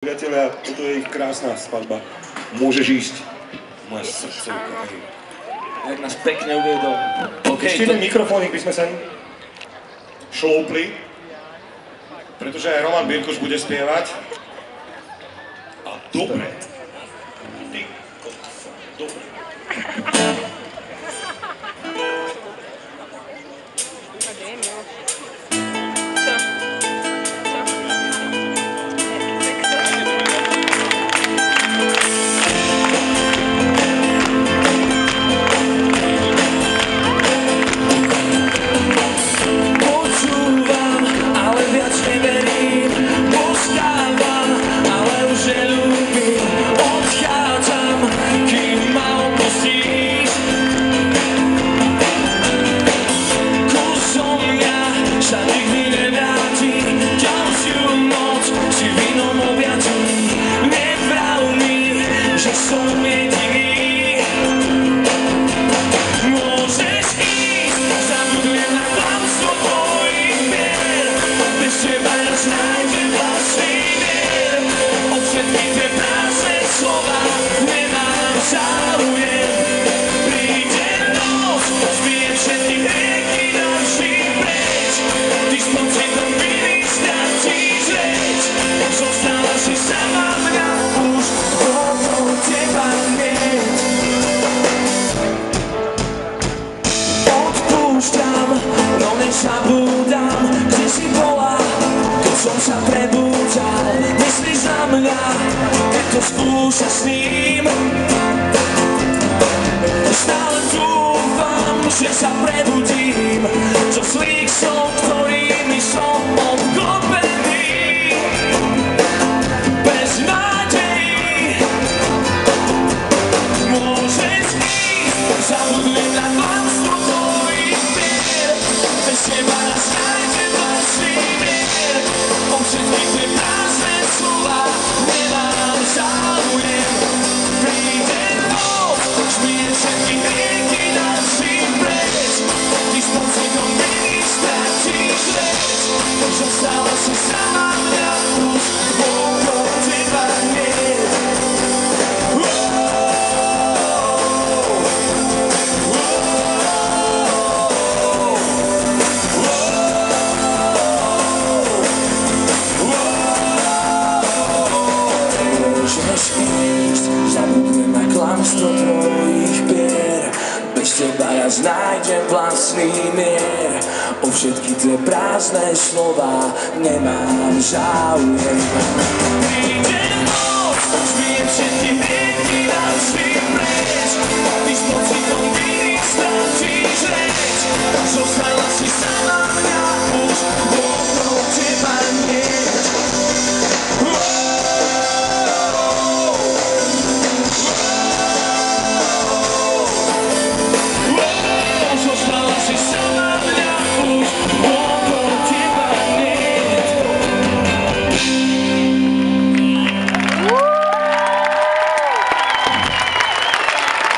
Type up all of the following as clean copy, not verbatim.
Priatelia, toto je ich krásna skladba. Môžeš ísť, moja srdcovka. Jak nás pekne uviedol. Ešte jeden mikrofónik by sme sa šloupli, pretože aj Roman Birkoš bude spievať. A dobre. Ty kokos, dobre. Zabúdam, kde si bola, keď som sa prebúdzal. Myslíš na mňa, keď to skúšaš s ním. Stále dúfam, že sa prebudím zo zlých snov, ktorými som obklopený. Bez nádejí môžeš ísť, zabudnem na klamstvo tvojich pier. Bez teba nás nájde vlastný mier. O všetky tie prázdne slova nemám záujem. Príde noc, zmije všetky rieky našich preč. Ty s pocitom viny stratíš reč. Zostala si sama mňa už okolo teba nie. Zabudnem na klamstvo tvojich pier. Bez teba ja nájdem vlastný mier. O všetky tie prázdne slova nemám záujem. Príde noc, zmijem všetky rieky našich preč. Ty s pocitom viny stratíš reč. Zostala si sama mňa už okolo teba nie.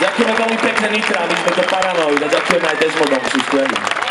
Ďakujeme veľmi pekne Nitra, my sme to Paranoid a ďakujeme aj Desmodom, sú skvelí.